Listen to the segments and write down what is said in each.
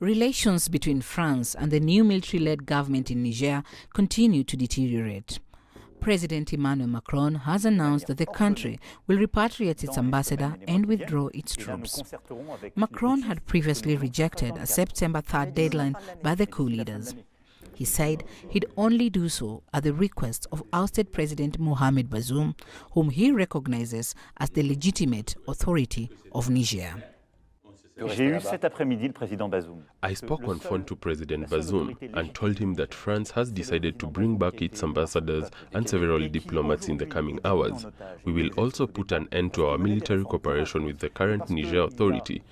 Relations between France and the new military-led government in Niger continue to deteriorate. President Emmanuel Macron has announced that the country will repatriate its ambassador and withdraw its troops. Macron had previously rejected a September 3rd deadline by the coup leaders. He said he'd only do so at the request of ousted President Mohamed Bazoum, whom he recognizes as the legitimate authority of Niger. I spoke on phone to President Bazoum and told him that France has decided to bring back its ambassadors and several diplomats in the coming hours. We will also put an end to our military cooperation with the current Niger authority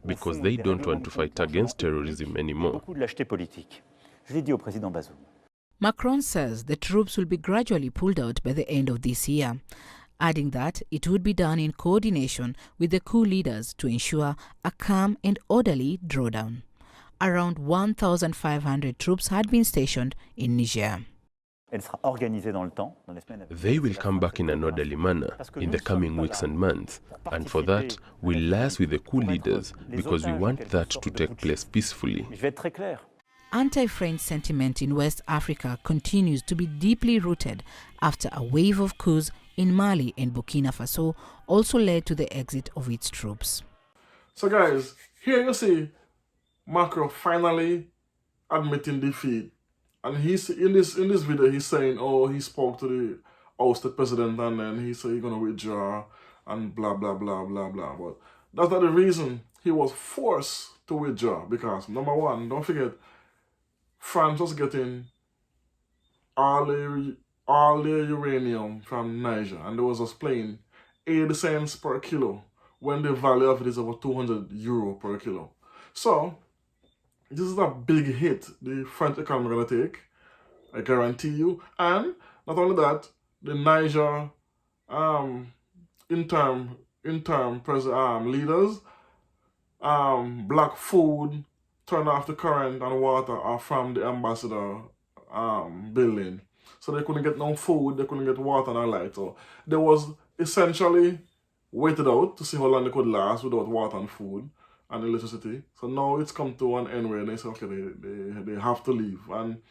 because they don't want to fight against terrorism anymore. Macron says the troops will be gradually pulled out by the end of this year, adding that it would be done in coordination with the coup leaders to ensure a calm and orderly drawdown. Around 1,500 troops had been stationed in Niger. They will come back in an orderly manner in the coming weeks and months, and for that, we'll liaise with the coup leaders because we want that to take place peacefully. Anti-French sentiment in West Africa continues to be deeply rooted after a wave of coups in Mali and Burkina Faso also led to the exit of its troops. So guys, here you see Macron finally admitting defeat. And he's in this video he's saying, oh, he spoke to the ousted president and then he said he's gonna withdraw and blah blah blah blah blah. But that's not the reason he was forced to withdraw, because number one, don't forget, France was getting all their uranium from Niger, and they was just paying 80 cents per kilo when the value of it is over 200 euro per kilo. So this is a big hit the French economy gonna take, I guarantee you. And not only that, the Niger interim leaders, black food, turn off the current and water are from the ambassador building. So they couldn't get no food, they couldn't get water and light. So they was essentially waited out to see how long they could last without water and food and electricity. So now it's come to an end where they say, okay, they have to leave. And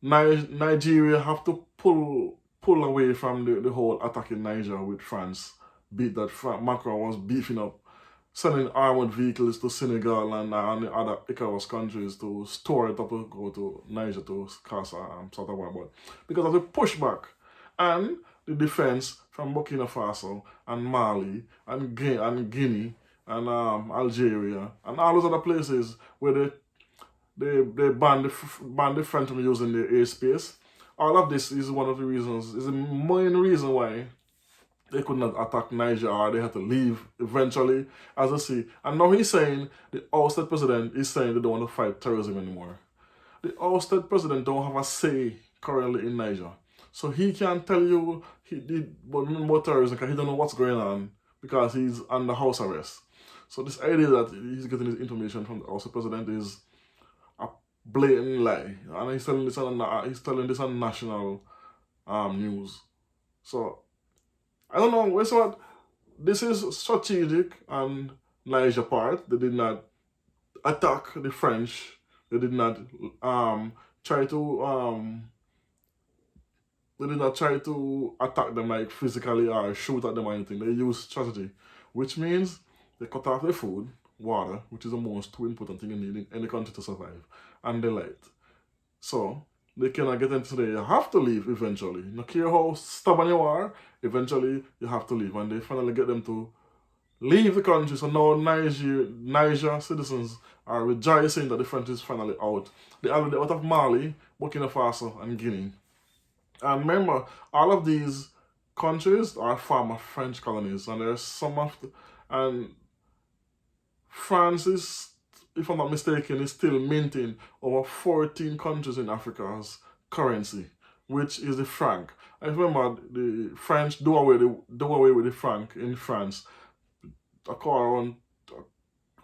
Nigeria have to pull away from the whole attack in Niger with France. Beat that Macron was beefing up, sending armored vehicles to Senegal and the other ECOWAS countries to store it up to go to Niger to cause sort of war. But because of the pushback and the defense from Burkina Faso and Mali and Guinea and Algeria and all those other places where they banned the French from using the airspace. All of this is one of the reasons, is the main reason why they could not attack Niger, or they had to leave eventually, as I see. And now he's saying, the ousted president is saying they don't want to fight terrorism anymore. The ousted president don't have a say currently in Niger. So he can't tell you he did more terrorism because he don't know what's going on because he's under house arrest. So this idea that he's getting his information from the ousted president is a blatant lie. And he's telling this on national news. So I don't know, guess what? This is strategic on Niger part. They did not attack the French. They did not try to attack them like physically or shoot at them or anything. They used strategy, which means they cut off their food, water, which is the most two important thing you need in any country to survive, and the light. So they cannot get into there. You have to leave eventually. No care how stubborn you are, eventually you have to leave. And they finally get them to leave the country. So now Niger citizens are rejoicing that the French is finally out. They are already out of Mali, Burkina Faso, and Guinea. And remember, all of these countries are former French colonies, and there's some of and France is, if I'm not mistaken, is still minting over 14 countries in Africa's currency, which is the franc. I remember the French do away with the franc in France around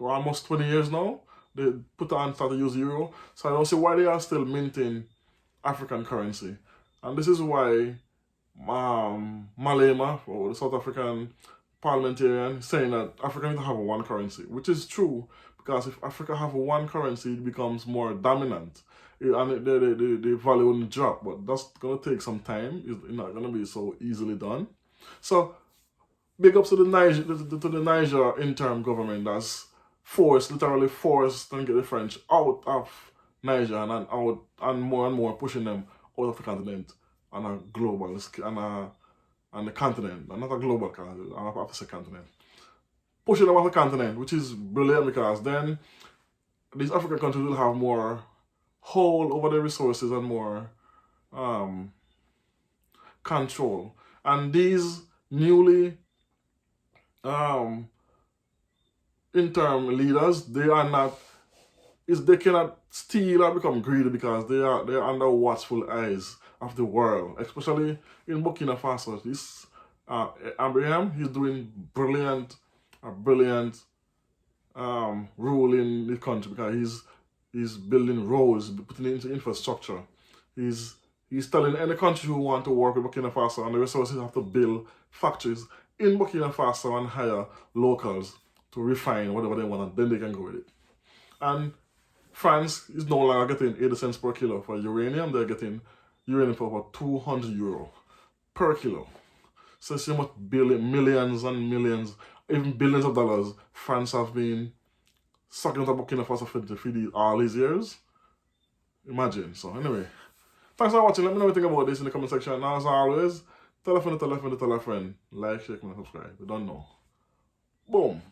almost 20 years now. They put on start to use euro. So I don't see why they are still minting African currency. And this is why Malema, or the South African parliamentarian, saying that Africa needs to have one currency, which is true, Because if Africa have one currency, it becomes more dominant. And the value will drop, but that's going to take some time. It's not going to be so easily done. So, big ups to the Niger interim government that's literally forced to get the French out of Niger and more pushing them out of the continent on a global on the continent, not a global continent, I have to say continent. Pushing them off the continent, which is brilliant because then these African countries will have more hold over their resources and more control. And these newly interim leaders, they cannot steal or become greedy because they are under watchful eyes of the world, especially in Burkina Faso. This Abraham, he's doing brilliant rule in the country because he's building roads, putting it into infrastructure. He's telling any country who want to work with Burkina Faso and the resources have to build factories in Burkina Faso and hire locals to refine whatever they want, and then they can go with it. And France is no longer getting 80 cents per kilo for uranium. They're getting uranium for about €200 per kilo. So see how much millions and millions, even billions of dollars France have been sucking into Burkina Faso for all these years. Imagine. So anyway, thanks for watching. Let me know what you think about this in the comment section. And as always, tell a friend, like, share, comment, subscribe. We don't know. Boom.